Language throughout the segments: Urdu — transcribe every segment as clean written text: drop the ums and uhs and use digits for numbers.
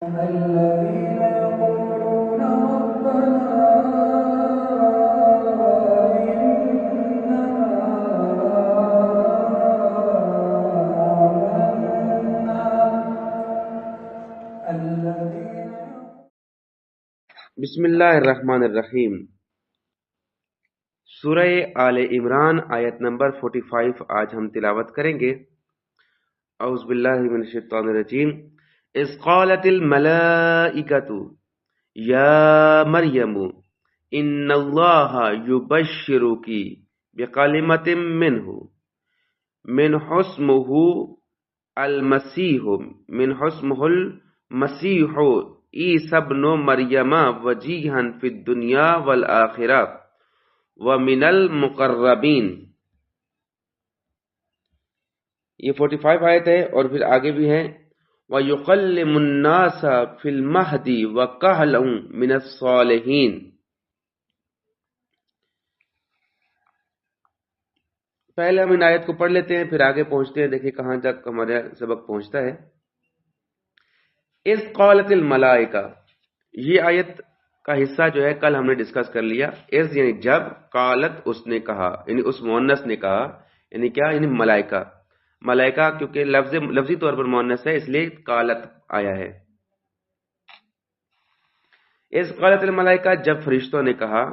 الذين يقولون ربنا إننا آمنا بسم اللہ الرحمن الرحیم۔ سورہ آل عمران آیت نمبر 45 آج ہم تلاوت کریں گے۔ اعوذ باللہ من الشیطان الرجیم۔ اذ قالت الملائکۃ یا مریم ان اللہ یبشرک بکلمۃ منہ اسمہ المسیح عیسی ابن مریم وجیہا فی الدنیا والآخرہ ومن المقربین۔ یہ 45 آیت ہے، اور پھر آگے بھی ہے وَيُقَلِّمُ النَّاسَ فِي الْمَهْدِ وَكَهْلًا مِنَ الصَّالِحِينَ۔ پہلے ہم ان آیت کو پڑھ لیتے ہیں، پھر آگے پہنچتے ہیں، دیکھیں کہاں تک ہمارا سبق پہنچتا ہے۔ اذ قالت الملائکہ، یہ آیت کا حصہ جو ہے کل ہم نے ڈسکس کر لیا۔ اذ یعنی جب، قالت اس نے کہا، یعنی اس مؤنث نے کہا، یعنی کیا، یعنی ملائکہ۔ ملائکہ کیونکہ لفظی طور پر مؤنث ہے، اس لیے قالت آیا ہے۔ اذ قالت الملائکہ، جب فرشتوں نے کہا،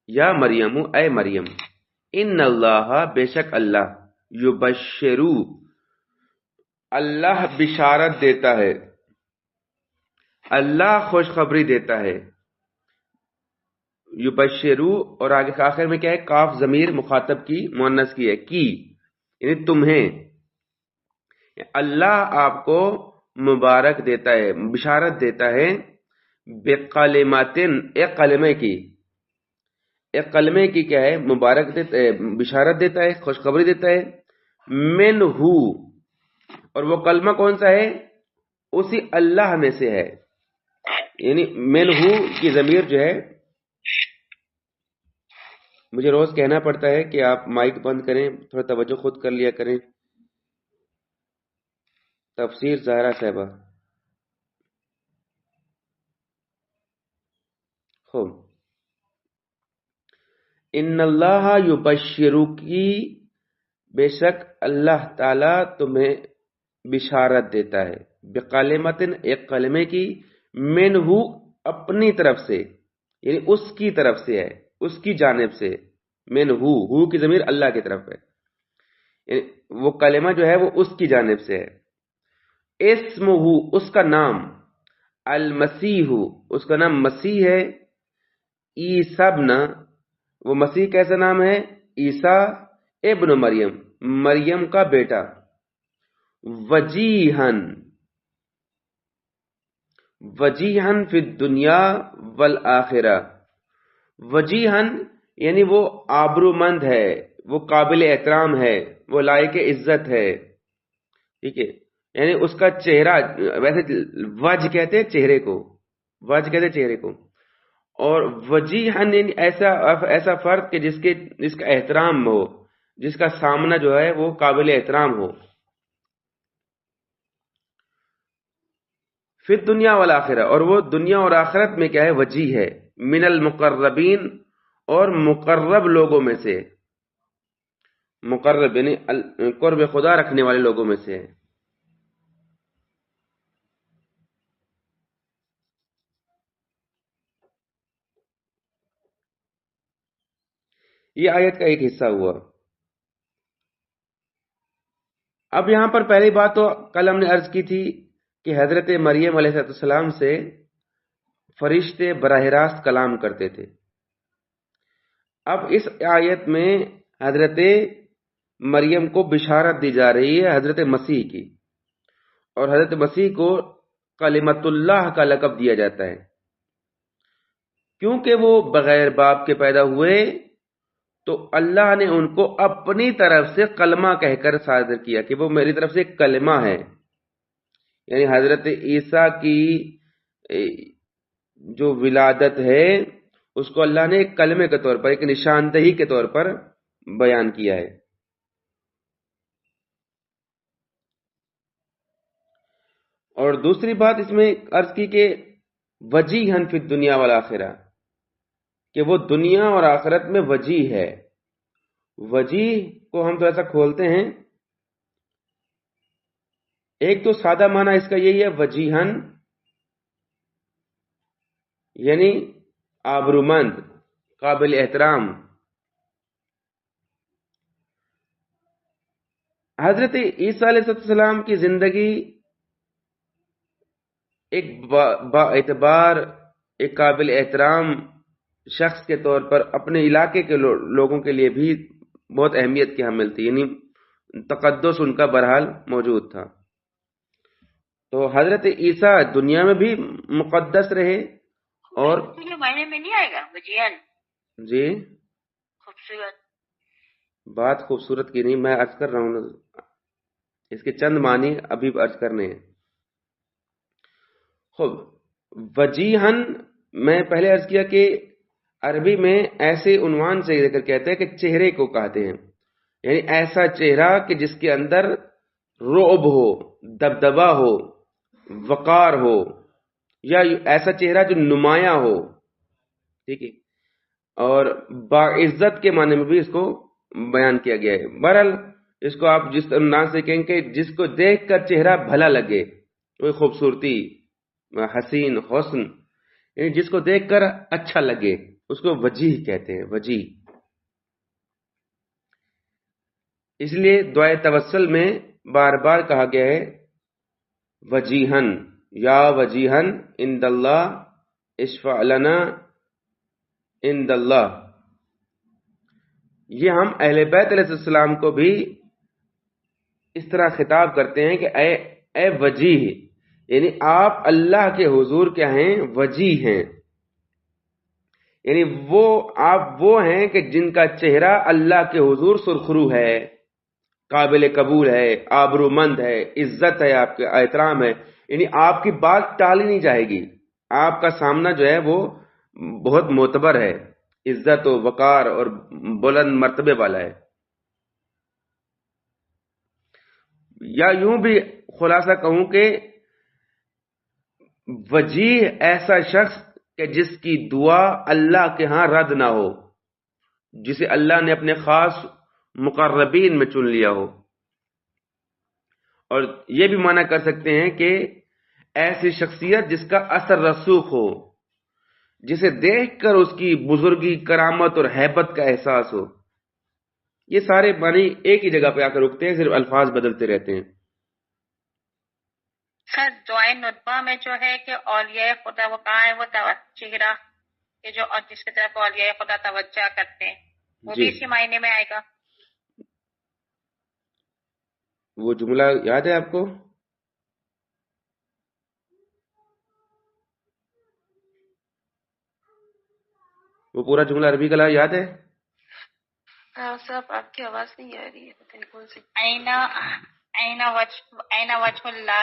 یا مریم، اے مریم، ان اللہ، بے شک اللہ، یبشرو، اللہ بشارت دیتا ہے، اللہ خوشخبری دیتا ہے۔ یبشرو، اور آگے آخر میں کیا ہے، کاف ضمیر مخاطب کی مؤنث کی ہے، کی یعنی تمہیں، اللہ آپ کو مبارک دیتا ہے، بشارت دیتا ہے، بکلماتن، ایک کلمے کی، ایک کلمے کی کیا ہے، مبارک دیتا ہے، بشارت دیتا ہے، خوشخبری دیتا ہے، من ہو، اور وہ کلمہ کون سا ہے، اسی اللہ میں سے ہے، یعنی من ہو کی ضمیر جو ہے، مجھے روز کہنا پڑتا ہے کہ آپ مائک بند کریں، تھوڑا توجہ خود کر لیا کریں۔ تفسیر زہرا صاحبہ، خوب، ان اللہ یبشرکی، بے شک اللہ تعالی تمہیں بشارت دیتا ہے، بکلمتن، ایک کلمے کی، منہ، اپنی طرف سے، یعنی اس کی طرف سے ہے، اس کی جانب سے، منہ، ہو کی ضمیر اللہ کی طرف ہے، یعنی وہ کلمہ جو ہے وہ اس کی جانب سے ہے۔ اسمہ، اس کا نام، المسیح، اس کا نام مسیح ہے، عیسی ابن، وہ مسیح کیسا نام ہے، عیسی ابن مریم، مریم کا بیٹا، وجیہن، وجیہن فی الدنیا والآخرہ، وجیہن یعنی وہ آبرومند ہے، وہ قابل احترام ہے، وہ لائق عزت ہے، ٹھیک ہے، یعنی اس کا چہرہ، ویسے وجہ کہتے ہیں چہرے کو، وجہ کہتے ہیں چہرے کو، اور وجیہن یعنی ایسا فرد کہ جس کا احترام ہو، جس کا سامنا جو ہے وہ قابل احترام ہو، فی الدنیا والآخرہ، اور وہ دنیا اور آخرت میں کیا ہے، وجیہ ہے، من المقربین، اور مقرب لوگوں میں سے، مقرب یعنی قرب خدا رکھنے والے لوگوں میں سے ہے۔ یہ آیت کا ایک حصہ ہوا۔ اب یہاں پر پہلی بات تو کل ہم نے عرض کی تھی کہ حضرت مریم علیہ السلام سے فرشتے براہ راست کلام کرتے تھے۔ اب اس آیت میں حضرت مریم کو بشارت دی جا رہی ہے حضرت مسیح کی، اور حضرت مسیح کو کلمت اللہ کا لقب دیا جاتا ہے، کیونکہ وہ بغیر باپ کے پیدا ہوئے، تو اللہ نے ان کو اپنی طرف سے کلمہ کہہ کر صادر کیا کہ وہ میری طرف سے ایک کلمہ ہے، یعنی حضرت عیسیٰ کی جو ولادت ہے اس کو اللہ نے ایک کلمے کے طور پر، ایک نشاندہی کے طور پر بیان کیا ہے۔ اور دوسری بات اس میں عرض کی کہ وجیہن فی الدنیا والآخرہ، کہ وہ دنیا اور آخرت میں وجیہ ہے۔ وجیہ کو ہم تھوڑا سا کھولتے ہیں۔ ایک تو سادہ معنی اس کا یہی ہے وجیہن، یعنی آبرومند، قابل احترام۔ حضرت عیسیٰ علیہ السلام کی زندگی ایک با اعتبار، ایک قابل احترام شخص کے طور پر اپنے علاقے کے لوگوں کے لیے بھی بہت اہمیت کی حامل تھی، یعنی تقدس ان کا بہرحال موجود تھا۔ تو حضرت عیسیٰ دنیا میں بھی مقدس رہے اور معنی میں نہیں آئے گا وجیہن؟ جی خوبصورت بات خوبصورت کی نہیں، میں عرض کر رہا ہوں، اس کے چند معنی ابھی عرض کرنے ہیں۔ خوب وجیہن میں پہلے عرض کیا کہ عربی میں ایسے عنوان سے ذکر کہتے ہیں کہ چہرے کو کہتے ہیں، یعنی ایسا چہرہ کہ جس کے اندر رعب ہو، دبدبا ہو، وقار ہو، یا ایسا چہرہ جو نمایاں ہو، ٹھیک ہے، اور باعزت کے معنی میں بھی اس کو بیان کیا گیا ہے۔ بہرحال اس کو آپ جس انداز سے کہیں کہ جس کو دیکھ کر چہرہ بھلا لگے، کوئی خوبصورتی، حسین، حسن، یعنی جس کو دیکھ کر اچھا لگے، اس کو وجیہ کہتے ہیں، وجیہ۔ اس لیے دعائے توسل میں بار بار کہا گیا ہے وجیہن، یا وجیہن عند اللہ اشفع لنا عند اللہ۔ یہ ہم اہل بیت علیہ السلام کو بھی اس طرح خطاب کرتے ہیں کہ اے وجیہ، یعنی آپ اللہ کے حضور کیا ہیں؟ وجیہ ہیں، یعنی آپ وہ ہیں کہ جن کا چہرہ اللہ کے حضور سرخرو ہے، قابل قبول ہے، آبرومند ہے، عزت ہے، آپ کے احترام ہے، یعنی آپ کی بات ٹالی نہیں جائے گی، آپ کا سامنا جو ہے وہ بہت معتبر ہے، عزت و وقار اور بلند مرتبے والا ہے۔ یا یوں بھی خلاصہ کہوں کہ وجیہ ایسا شخص کہ جس کی دعا اللہ کے ہاں رد نہ ہو، جسے اللہ نے اپنے خاص مقربین میں چن لیا ہو۔ اور یہ بھی معنی کر سکتے ہیں کہ ایسی شخصیت جس کا اثر رسوخ ہو، جسے دیکھ کر اس کی بزرگی، کرامت اور ہیبت کا احساس ہو۔ یہ سارے معنی ایک ہی جگہ پہ آ کر رکتے ہیں، صرف الفاظ بدلتے رہتے ہیں۔ سر دعائے ندبہ میں جو ہے کہ اولیاء خدا وہ کہاں ہے، وہ چہرہ کہ جو اور جس کی طرف اولیاء خدا توجہ کرتے ہیں، وہ بھی اسی معنی میں آئے گا؟ وہ جملہ یاد ہے آپ کو؟ وہ پورا جملہ عربی کا یاد ہے؟ صاحب آپ کی آواز نہیں آ رہی ہے، بالکل سے۔ این وجہ اللہ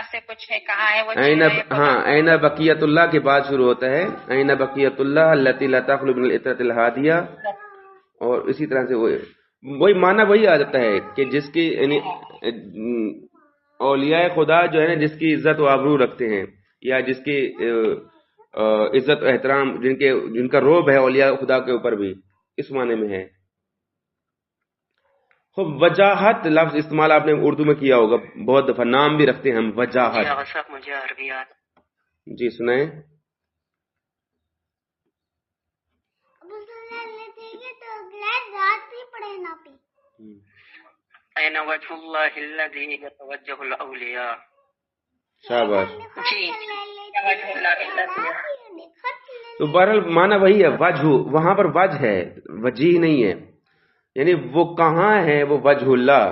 سے کچھ ہے، کہاں ہے وہ چہرہ خدا؟ ہاں، این بقیت اللہ کے بعد شروع ہوتا ہے، این بقیت اللہ التی لا تخلو من العطرۃ الہادیہ، اور اسی طرح سے وہی معنی وہی آ جاتا ہے کہ جس کی یعنی اولیاء خدا جو ہے نا، جس کی عزت و آبرو رکھتے ہیں، یا جس کی عزت و احترام، جن کا روب ہے اولیاء خدا کے اوپر بھی، اس معنی میں ہے۔ خوب وجاہت لفظ استعمال آپ نے اردو میں کیا ہوگا بہت دفعہ، نام بھی رکھتے ہیں ہم وجاہت۔ مجھے عربی یاد۔ جی سنائیں۔ این وجہ اللہ الذی یتوجہ الاولیاء۔ شاباش۔ جی وجہ اللہ الذی۔ تو بہرحال معنی وہی ہے، وجہ، وہاں پر وجہ ہے، وجیہ نہیں ہے، یعنی وہ کہاں ہے، وہ وجہ اللہ،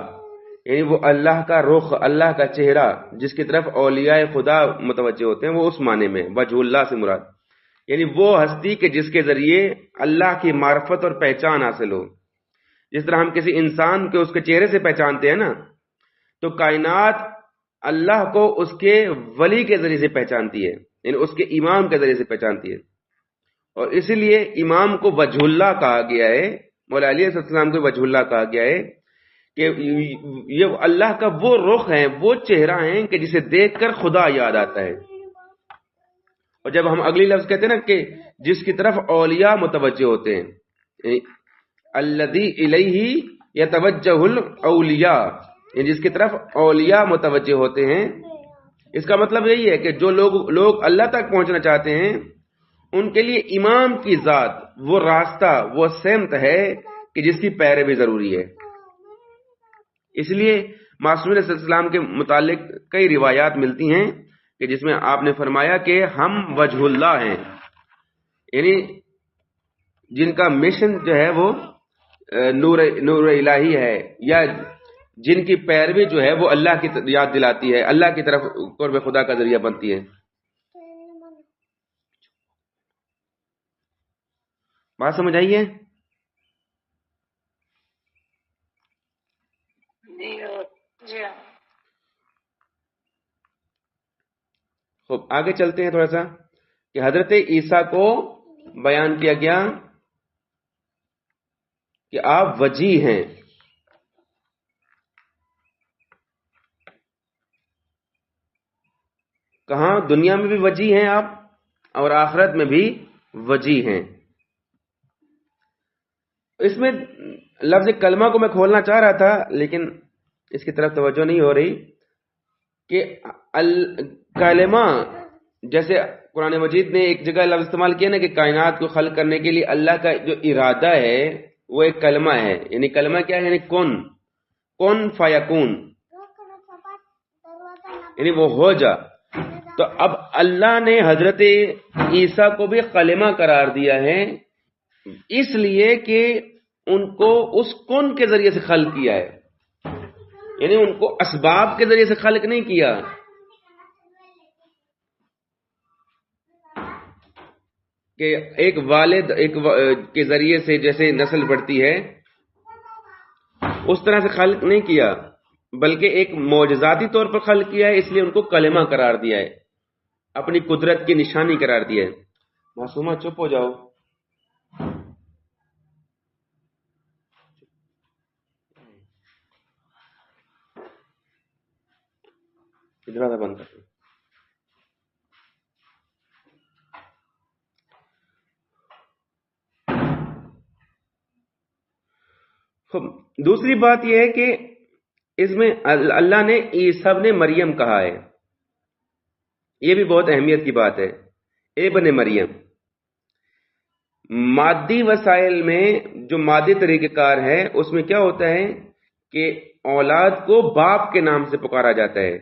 یعنی وہ اللہ کا رخ، اللہ کا چہرہ جس کی طرف اولیاء خدا متوجہ ہوتے ہیں، وہ اس معنی میں وجہ اللہ سے مراد، یعنی وہ ہستی کہ جس کے ذریعے اللہ کی معرفت اور پہچان حاصل ہو۔ جس طرح ہم کسی انسان کے اس کے چہرے سے پہچانتے ہیں نا، تو کائنات اللہ کو اس کے ولی کے ذریعے سے پہچانتی ہے، یعنی اس کے امام کے ذریعے سے پہچانتی ہے، اور اسی لیے امام کو وجہ اللہ کہا گیا ہے، مولا علی علیہ السلام کو وجہ اللہ کہا گیا ہے، کہ یہ اللہ کا وہ رخ ہے، وہ چہرہ ہیں کہ جسے دیکھ کر خدا یاد آتا ہے. اور جب ہم اگلی لفظ کہتے ہیں نا کہ جس کی طرف اولیاء متوجہ ہوتے ہیں، الذی الیہ یتوجہ الاولیاء، جس کی طرف اولیاء متوجہ ہوتے ہیں، اس کا مطلب یہی ہے کہ جو لوگ اللہ تک پہنچنا چاہتے ہیں ان کے لیے امام کی ذات وہ راستہ، وہ سمت ہے کہ جس کی پیروی ضروری ہے. اس لیے معصوم علیہ السلام کے متعلق کئی روایات ملتی ہیں کہ جس میں آپ نے فرمایا کہ ہم وجہ اللہ ہیں، یعنی جن کا مشن جو ہے وہ نور الہی ہے، یا جن کی پیروی جو ہے وہ اللہ کی یاد دلاتی ہے، اللہ کی طرف قرب خدا کا ذریعہ بنتی ہے. بات سمجھ آئیے؟ جی ہاں. خوب آگے چلتے ہیں تھوڑا سا کہ حضرت عیسیٰ کو بیان کیا گیا کہ آپ وجی ہیں. کہاں؟ دنیا میں بھی وجی ہیں آپ اور آخرت میں بھی وجی ہیں. اس میں لفظ کلمہ کو میں کھولنا چاہ رہا تھا لیکن اس کی طرف توجہ نہیں ہو رہی کہ کلمہ، جیسے قرآن مجید نے ایک جگہ لفظ استعمال کیا نا کہ کائنات کو خلق کرنے کے لیے اللہ کا جو ارادہ ہے وہ ایک کلمہ ہے. یعنی کلمہ کیا ہے؟ یعنی کن فیکون، یعنی وہ ہو جا. تو اب اللہ نے حضرت عیسیٰ کو بھی کلمہ قرار دیا ہے، اس لیے کہ ان کو اس کن کے ذریعے سے خلق کیا ہے. یعنی ان کو اسباب کے ذریعے سے خلق نہیں کیا. کہ ایک والد کے ذریعے سے جیسے نسل بڑھتی ہے اس طرح سے خلق نہیں کیا، بلکہ ایک معجزاتی طور پر خلق کیا ہے. اس لیے ان کو کلمہ قرار دیا ہے، اپنی قدرت کی نشانی قرار دیا ہے. معصومہ چپ ہو جاؤ. دروازہ بند کر. دوسری بات یہ ہے کہ اس میں اللہ نے عیسیٰ ابن مریم کہا ہے، یہ بھی بہت اہمیت کی بات ہے. ابن مریم، مادی وسائل میں جو مادی طریقہ کار ہے اس میں کیا ہوتا ہے کہ اولاد کو باپ کے نام سے پکارا جاتا ہے.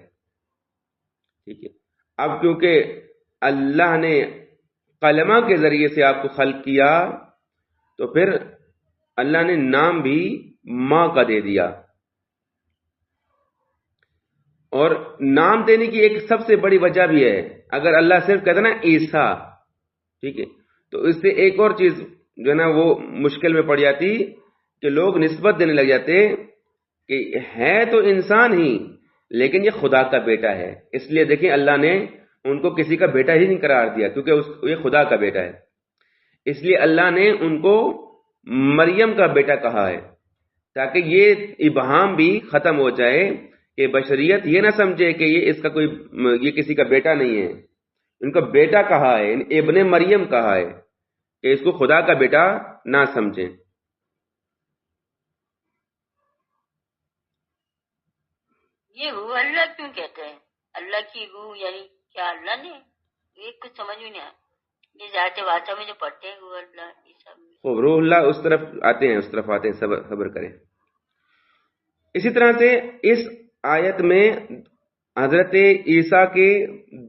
ٹھیک ہے. اب کیونکہ اللہ نے کلمہ کے ذریعے سے آپ کو خلق کیا تو پھر اللہ نے نام بھی ماں کا دے دیا. اور نام دینے کی ایک سب سے بڑی وجہ بھی ہے، اگر اللہ صرف کہتا نا عیسیٰ، ٹھیک ہے، تو اس سے ایک اور چیز جو ہے نا وہ مشکل میں پڑ جاتی کہ لوگ نسبت دینے لگ جاتے کہ ہے تو انسان ہی لیکن یہ خدا کا بیٹا ہے. اس لیے دیکھیں اللہ نے ان کو کسی کا بیٹا ہی نہیں قرار دیا کیونکہ یہ خدا کا بیٹا ہے. اس لیے اللہ نے ان کو مریم کا بیٹا کہا ہے تاکہ یہ ابہام بھی ختم ہو جائے کہ بشریت یہ نہ سمجھے کہ یہ کسی کا بیٹا نہیں ہے. ان کا بیٹا کہا ہے، ابن مریم کہا ہے کہ اس کو خدا کا بیٹا نہ سمجھیں. یہ روح اللہ کیوں کہتے ہیں؟ اللہ کی روح یعنی کیا اللہ نے؟ یہ کچھ سمجھ میں نہیں آیا. یہ ذات واضح میں جو پڑھتے ہیں روح اللہ یہ سب خوب، روح اللہ اس طرف آتے ہیں، صبر کریں. اسی طرح سے اس آیت میں حضرت عیسیٰ کے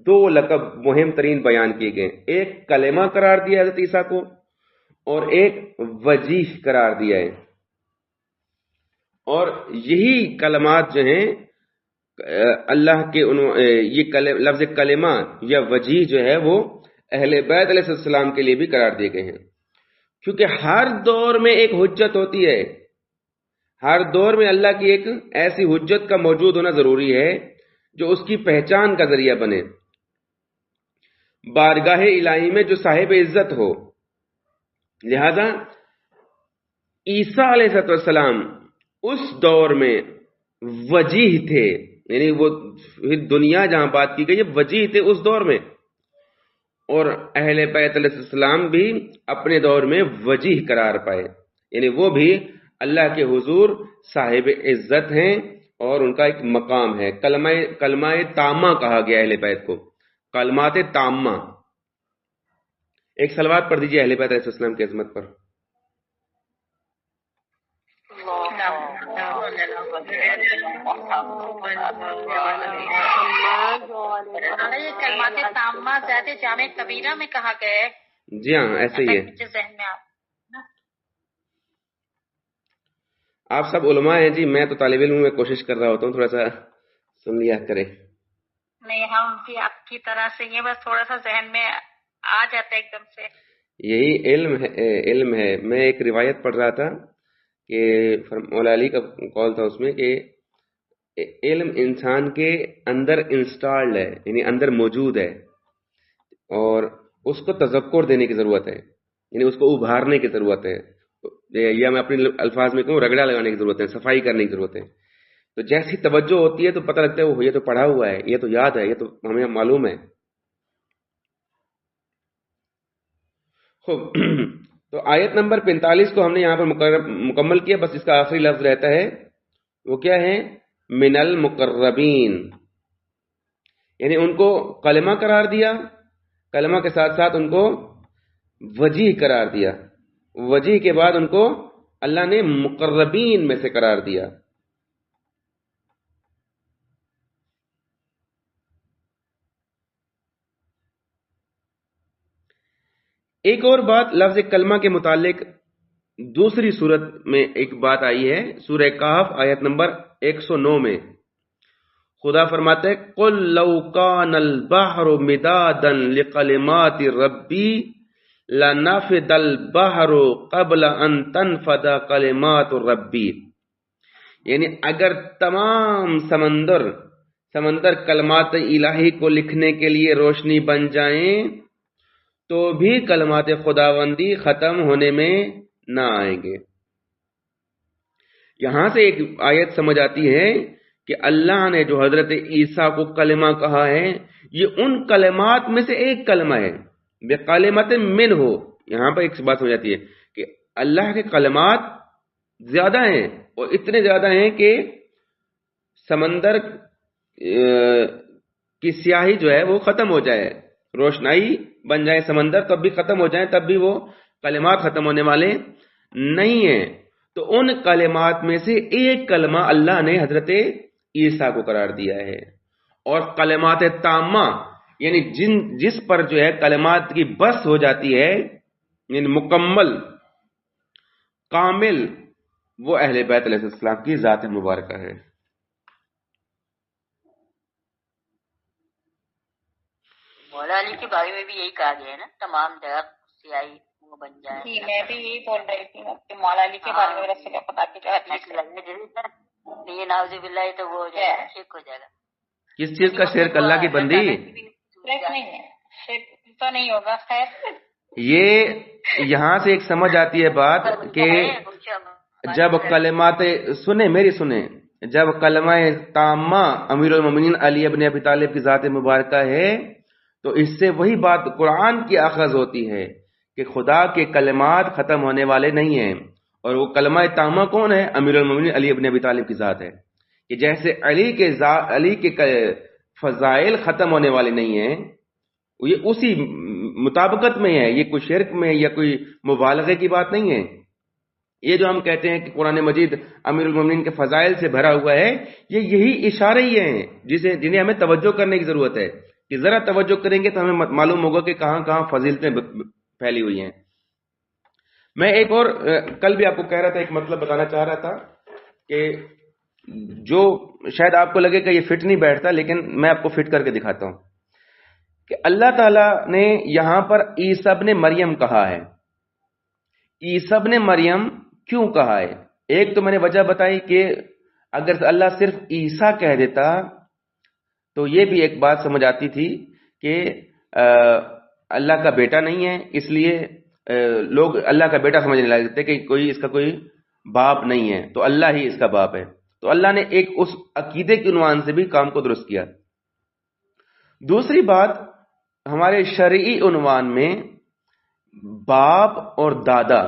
دو لقب مہم ترین بیان کیے گئے. ایک کلمہ قرار دیا حضرت عیسیٰ کو اور ایک وجیح قرار دیا ہے. اور یہی کلمات جو ہیں اللہ کے یہ لفظ کلمہ یا وجیح جو ہے وہ اہل بیت علیہ السلام کے لیے بھی قرار دیے گئے ہیں، کیونکہ ہر دور میں ایک حجت ہوتی ہے. ہر دور میں اللہ کی ایک ایسی حجت کا موجود ہونا ضروری ہے جو اس کی پہچان کا ذریعہ بنے، بارگاہ الہی میں جو صاحب عزت ہو. لہذا عیسیٰ علیہ السلام اس دور میں وجیح تھے، یعنی وہ دنیا جہاں بات کی گئی ہے وجیح تھے اس دور میں، اور اہل بیت علیہ السلام بھی اپنے دور میں وجیح قرار پائے، یعنی وہ بھی اللہ کے حضور صاحب عزت ہیں اور ان کا ایک مقام ہے۔ کلمہ تامہ کہا گیا اہل بیت کو، کلمات تامہ۔ ایک صلوات پڑھ دیجیے اہل بیت علیہ السلام کی عظمت پر۔ یہ کلمات تامہ زیادہ جامع کبیرہ میں کہا گیا ہے۔ جی ہاں ایسے ہی ہے۔ ذہن میں آپ سب علماء ہیں جی، میں تو طالب علم میں کوشش کر رہا ہوتا ہوں، تھوڑا سا سن لیا کریں۔ نہیں، ہم بھی آپ کی طرح سے یہ بس تھوڑا سا ذہن میں آ جاتا ہے ایک دم سے۔ یہی علم ہے۔ میں ایک روایت پڑھ رہا تھا کہ مولا علی کا قول تھا اس میں کہ علم انسان کے اندر انسٹالڈ ہے، یعنی اندر موجود ہے، اور اس کو تذکر دینے کی ضرورت ہے، یعنی اس کو ابھارنے کی ضرورت ہے، یا میں اپنے الفاظ میں کہوں رگڑا لگانے کی ضرورت ہے، صفائی کرنے کی ضرورت ہے۔ تو جیسی توجہ ہوتی ہے تو پتہ لگتا ہے وہ یہ تو پڑھا ہوا ہے، یہ تو یاد ہے، یہ تو ہمیں معلوم ہے۔ تو آیت نمبر 45 کو ہم نے یہاں پر مکمل کیا، بس اس کا آخری لفظ رہتا ہے، وہ کیا ہے؟ من المقربین، یعنی ان کو کلمہ قرار دیا، کلمہ کے ساتھ ساتھ ان کو وجیح قرار دیا، وجیح کے بعد ان کو اللہ نے مقربین میں سے قرار دیا۔ ایک اور بات لفظ کلمہ کے متعلق دوسری صورت میں ایک بات آئی ہے، سورہ کہف آیت نمبر 109 میں خدا فرماتے ہیں قُلْ لَوْ كَانَ الْبَحْرُ مِدَادًا لِقَلِمَاتِ رَبِّي لَنَفِدَ الْبَحْرُ قَبْلَ أَن تَنْفَدَ كَلِمَاتُ رَبِّي، یعنی اگر تمام سمندر کلمات الہی کو لکھنے کے لیے روشنی بن جائیں تو بھی کلمات خداوندی ختم ہونے میں نہ آئیں گے۔ یہاں سے ایک آیت سمجھ آتی ہے کہ اللہ نے جو حضرت عیسیٰ کو کلمہ کہا ہے یہ ان کلمات میں سے ایک کلمہ ہے، بِقَلِمَةٍ مِّنْهُ۔ یہاں پر ایک بات سمجھ آتی ہے کہ اللہ کے کلمات زیادہ ہیں، اور اتنے زیادہ ہیں کہ سمندر کی سیاہی جو ہے وہ ختم ہو جائے، روشنائی بن جائے سمندر تب بھی ختم ہو جائیں، تب بھی وہ کلمات ختم ہونے والے نہیں ہیں۔ تو ان کلمات میں سے ایک کلمہ اللہ نے حضرت عیسیٰ کو قرار دیا ہے، اور کلمات تامہ یعنی جس پر جو ہے کلمات کی بس ہو جاتی ہے، یعنی مکمل کامل، وہ اہل بیت علیہ السلام کی ذات مبارکہ ہے۔ مولا علی کے بارے میں بھی یہی کہا گیا ہے نا، تمام درخت سیاہی وہ بن جائے۔ جی میں بھی یہی بول رہی تھی کہ مولا علی کے بارے میں رسول خدا کی جو حدیث ہے، یہ نعوذ باللہ تو وہ ہو جائے گا، شرک ہو جائے گا۔ کس چیز کا شرک؟ اللہ کی بندی؟ شرک نہیں ہے، شرک تو نہیں ہوگا۔ خیر، یہ یہاں سے ایک سمجھ آتی ہے بات کہ جب کلمات سنیں جب کلمہ تامہ امیر المومنین علی ابن ابی طالب کی ذات مبارکہ ہے تو اس سے وہی بات قرآن کی اخذ ہوتی ہے کہ خدا کے کلمات ختم ہونے والے نہیں ہیں، اور وہ کلمہ تامہ کون ہے؟ امیر المومنین علی ابن ابی طالب کی ذات ہے، کہ جیسے علی کے فضائل ختم ہونے والے نہیں ہیں، یہ اسی مطابقت میں ہے، یہ کوئی شرک میں یا کوئی مبالغے کی بات نہیں ہے۔ یہ جو ہم کہتے ہیں کہ قرآن مجید امیر المومنین کے فضائل سے بھرا ہوا ہے، یہی اشارے ہی ہیں جنہیں ہمیں توجہ کرنے کی ضرورت ہے، کہ ذرا توجہ کریں گے تو ہمیں معلوم ہوگا کہ کہاں کہاں فضیلتیں پھیلی ہوئی ہیں۔ میں ایک اور کل بھی آپ کو کہہ رہا تھا، ایک مطلب بتانا چاہ رہا تھا کہ جو شاید آپ کو لگے کہ یہ فٹ نہیں بیٹھتا، لیکن میں آپ کو فٹ کر کے دکھاتا ہوں کہ اللہ تعالیٰ نے یہاں پر عیسیٰ ابن مریم کہا ہے۔ عیسیٰ ابن مریم کیوں کہا ہے؟ ایک تو میں نے وجہ بتائی کہ اگر اللہ صرف عیسیٰ کہہ دیتا تو یہ بھی ایک بات سمجھ آتی تھی کہ اللہ کا بیٹا نہیں ہے، اس لیے لوگ اللہ کا بیٹا سمجھنے لگتے کہ کوئی اس کا کوئی باپ نہیں ہے تو اللہ ہی اس کا باپ ہے. تو اللہ نے ایک اس عقیدے کے عنوان سے بھی کام کو درست کیا. دوسری بات، ہمارے شرعی عنوان میں باپ اور دادا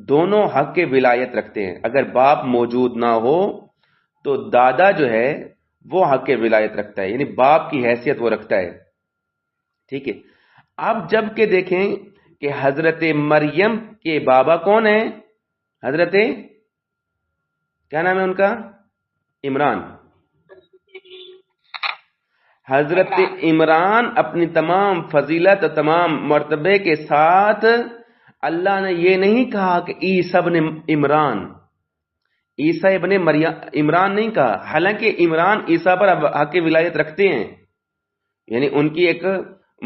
دونوں حق کے ولایت رکھتے ہیں. اگر باپ موجود نہ ہو تو دادا جو ہے وہ حق کے ولایت رکھتا ہے، یعنی باپ کی حیثیت وہ رکھتا ہے. ٹھیک ہے. اب جب کہ دیکھیں کہ حضرت مریم کے بابا کون ہیں؟ حضرت کیا نام ہے ان کا؟ عمران. حضرت عمران اپنی تمام فضیلت اور تمام مرتبے کے ساتھ اللہ نے یہ نہیں کہا کہ عیسیٰ ابن عمران، عیسیٰ ابن عمران نہیں کہا، حالانکہ عمران عیسیٰ پر حق ولایت رکھتے ہیں، یعنی ان کی ایک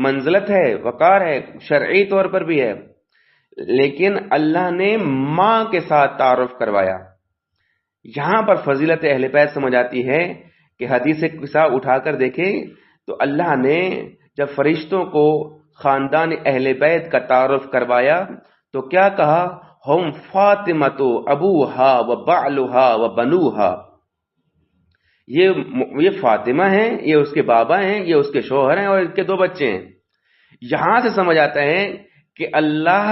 منزلت ہے، وقار ہے، شرعی طور پر بھی ہے، لیکن اللہ نے ماں کے ساتھ تعارف کروایا. یہاں پر فضیلت اہل بیت سمجھ آتی ہے کہ حدیث قصہ اٹھا کر دیکھیں تو اللہ نے جب فرشتوں کو خاندان اہل بیت کا تعارف کروایا تو کیا کہا؟ ہم فاطمۃ ابوہا و بعلہا و بنوہا. یہ فاطمہ ہیں، یہ اس کے بابا ہیں، یہ اس کے شوہر ہیں اور اس کے 2 بچے ہیں. یہاں سے سمجھ آتا ہے کہ اللہ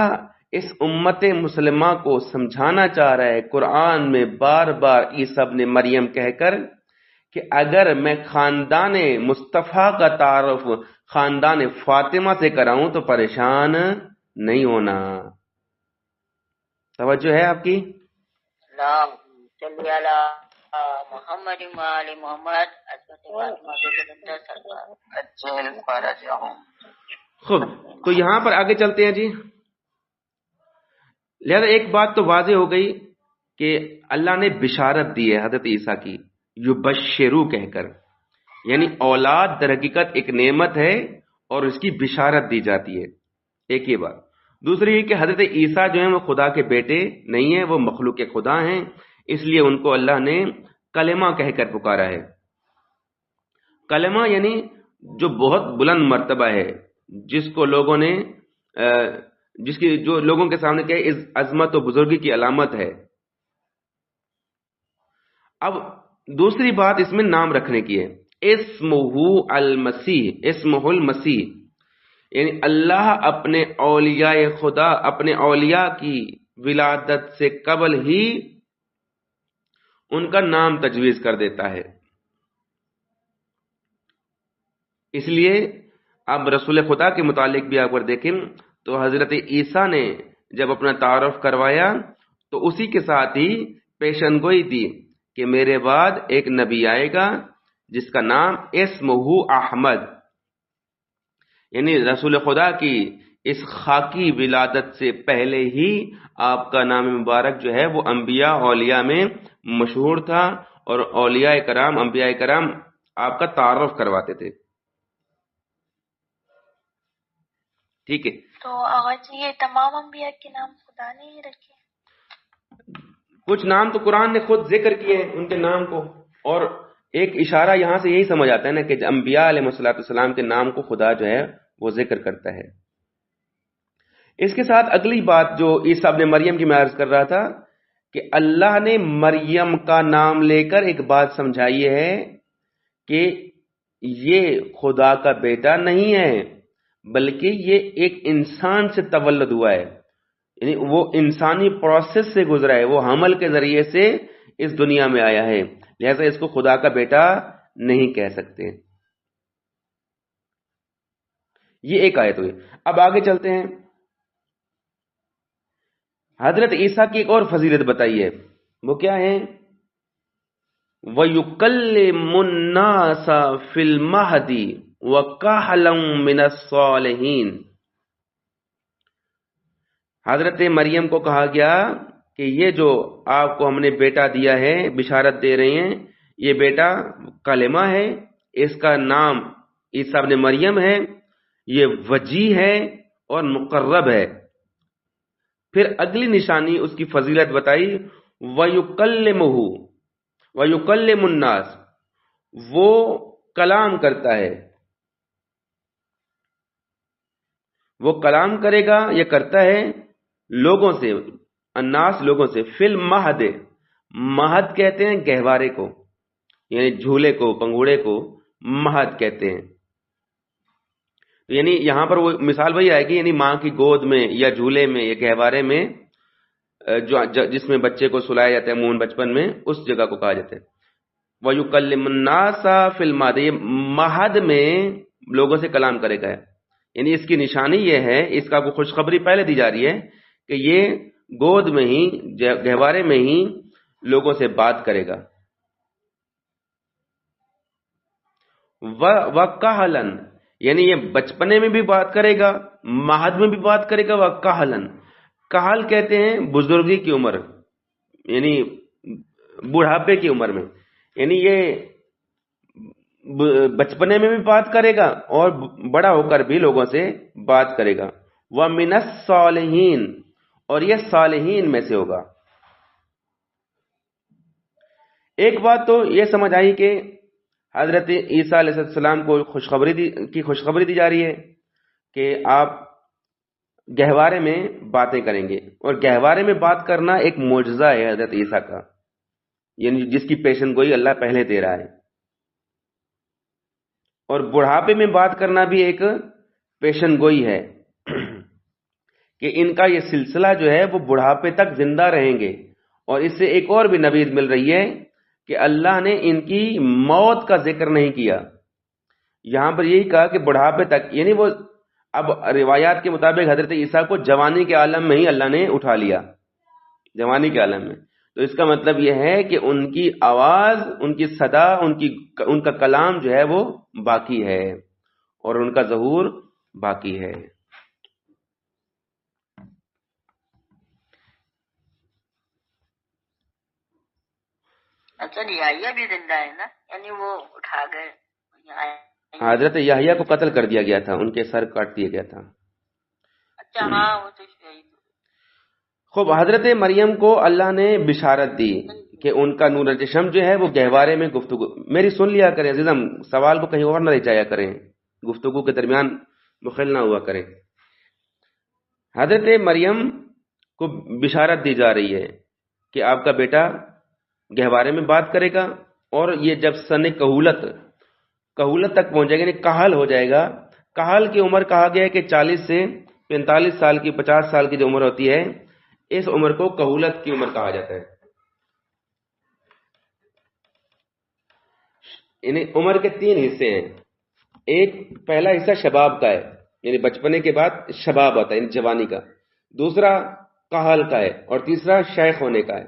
اس امت مسلمہ کو سمجھانا چاہ رہا ہے قرآن میں بار بار عیسیٰ ابن مریم کہہ کر کہ اگر میں خاندان مصطفیٰ کا تعارف خاندان فاطمہ سے کراؤں تو پریشان نہیں ہونا. توجہ ہے آپ کی؟ اللہم صلی علی محمد و آل محمد. خوب، تو یہاں پر آگے چلتے ہیں جی. لہذا ایک بات تو واضح ہو گئی کہ اللہ نے بشارت دی ہے حضرت عیسیٰ کی، یبشرو کہہ کر، یعنی اولاد در حقیقت ایک نعمت ہے اور اس کی بشارت دی جاتی ہے. ایک یہ بات. دوسری یہ کہ حضرت عیسیٰ جو ہیں وہ خدا کے بیٹے نہیں ہیں، وہ مخلوق خدا ہیں، اس لیے ان کو اللہ نے کلمہ کہہ کر پکارا ہے. کلمہ یعنی جو بہت بلند مرتبہ ہے، جس کو لوگوں نے جس کی جو لوگوں کے سامنے کیا عظمت و بزرگی کی علامت ہے. اب دوسری بات اس میں نام رکھنے کی ہے. اسمہ المسیح، اسمہ المسیح، یعنی اللہ اپنے اولیاء خدا، اپنے اولیاء کی ولادت سے قبل ہی ان کا نام تجویز کر دیتا ہے. اس لیے اب رسول خدا کے متعلق بھی اگر دیکھیں تو حضرت عیسیٰ نے جب اپنا تعارف کروایا تو اسی کے ساتھ ہی پیشن گوئی دی کہ میرے بعد ایک نبی آئے گا جس کا نام اسمہ احمد، یعنی رسول خدا کی اس خاکی ولادت سے پہلے ہی آپ کا نام مبارک جو ہے وہ انبیاء اولیاء میں مشہور تھا، اور اولیاء کرام، انبیاء کرام آپ کا تعارف کرواتے تھے. ٹھیک ہے. تو آغا جی یہ تمام انبیاء کے نام خدا نے ہی رکھے؟ کچھ نام تو قرآن نے خود ذکر کیے ہیں ان کے نام کو، اور ایک اشارہ یہاں سے یہی سمجھ آتا ہے نا کہ انبیاء علیہ السلام کے نام کو خدا جو ہے وہ ذکر کرتا ہے. اس کے ساتھ اگلی بات جو عیسیٰ ابن مریم کی میں عرض کر رہا تھا کہ اللہ نے مریم کا نام لے کر ایک بات سمجھائی ہے کہ یہ خدا کا بیٹا نہیں ہے، بلکہ یہ ایک انسان سے تولد ہوا ہے، یعنی وہ انسانی پروسیس سے گزرا ہے، وہ حمل کے ذریعے سے اس دنیا میں آیا ہے، لہذا اس کو خدا کا بیٹا نہیں کہہ سکتے. یہ ایک آیت ہوئی. اب آگے چلتے ہیں. حضرت عیسیٰ کی ایک اور فضیلت بتائیے، وہ کیا ہے؟ وَيُكَلِّمُ النَّاسَ فِي الْمَهْدِ وَكَهْلًا مِنَ الصَّالِحِينَ. حضرت مریم کو کہا گیا کہ یہ جو آپ کو ہم نے بیٹا دیا ہے، بشارت دے رہے ہیں، یہ بیٹا کلمہ ہے، اس کا نام عیسیٰ ابن مریم ہے، یہ وجی ہے اور مقرب ہے. پھر اگلی نشانی اس کی فضیلت بتائی، وَيُكَلِّمُهُ وَيُكَلِّمُ النَّاسَ، وہ کلام کرتا ہے. وہ کلام کرے گا، یہ کرتا ہے لوگوں سے، الناس لوگوں سے، فی المہد، مہد کہتے ہیں گہوارے کو، یعنی جھولے کو، پنگوڑے کو مہد کہتے ہیں. تو یعنی یہاں پر وہ مثال وہی آئے گی، یعنی ماں کی گود میں یا جھولے میں یا گہوارے میں جس میں بچے کو سلایا جاتا ہے مون بچپن میں، اس جگہ کو کہا جاتا ہے. وَيُكَلِّمُ النَّاسَ فِي الْمَهْدِ، یہ مہد میں لوگوں سے کلام کرے گا. یعنی اس کی نشانی یہ ہے، اس کا خوشخبری پہلے دی جا رہی ہے کہ یہ گود میں ہی، گہوارے میں ہی لوگوں سے بات کرے گا. وَكَهْلًا، یعنی یہ بچپنے میں بھی بات کرے گا، مہد میں بھی بات کرے گا. وَكَهْلًا، کہل کہتے ہیں بزرگی کی عمر، یعنی بڑھاپے کی عمر میں، یعنی یہ بچپنے میں بھی بات کرے گا اور بڑا ہو کر بھی لوگوں سے بات کرے گا. وَمِنَ الصَّالِحِينَ، اور یہ صالحین میں سے ہوگا. ایک بات تو یہ سمجھ آئی کہ حضرت عیسیٰ علیہ السلام کو خوشخبری دی جا رہی ہے کہ آپ گہوارے میں باتیں کریں گے، اور گہوارے میں بات کرنا ایک معجزہ ہے حضرت عیسیٰ کا، یعنی جس کی پیشن گوئی اللہ پہلے دے رہا ہے. اور بڑھاپے میں بات کرنا بھی ایک پیشن گوئی ہے کہ ان کا یہ سلسلہ جو ہے وہ بڑھاپے تک زندہ رہیں گے. اور اس سے ایک اور بھی نوید مل رہی ہے کہ اللہ نے ان کی موت کا ذکر نہیں کیا. یہاں پر یہی کہا کہ بڑھاپے تک، یعنی وہ اب روایات کے مطابق حضرت عیسیٰ کو جوانی کے عالم میں ہی اللہ نے اٹھا لیا، جوانی کے عالم میں. تو اس کا مطلب یہ ہے کہ ان کی آواز، ان کی صدا، ان کا کلام جو ہے وہ باقی ہے اور ان کا ظہور باقی ہے. اچھا یحییٰ بھی زندہ ہے نا، یعنی وہ اٹھا گئے. حضرت یحییٰ کو قتل کر دیا گیا تھا، ان کے سر کاٹ دیا گیا تھا. اچھا ہاں وہ تو شہید. خوب، حضرت مریم کو اللہ نے بشارت دی کہ ان کا نور جشم جو ہے وہ گہوارے میں گفتگو. میری سن لیا کریں عزیزم، سوال کو کہیں اور نہ لے جایا کریں، گفتگو کے درمیان مخل نہ ہوا کریں. حضرت مریم کو بشارت دی جا رہی ہے کہ آپ کا بیٹا گہوارے میں بات کرے گا، اور یہ جب سن کہولت تک پہنچ جائے گا، یعنی کہل ہو جائے گا. کہل کی عمر کہا گیا ہے کہ 40 سے 45 سال کی، 50 سال کی جو عمر ہوتی ہے، اس عمر کو کہولت کی عمر کہا جاتا ہے. یعنی عمر کے 3 حصے ہیں. ایک پہلا حصہ شباب کا ہے، یعنی بچپنے کے بعد شباب آتا ہے، یعنی جوانی کا. دوسرا کہل کا ہے، اور تیسرا شیخ ہونے کا ہے.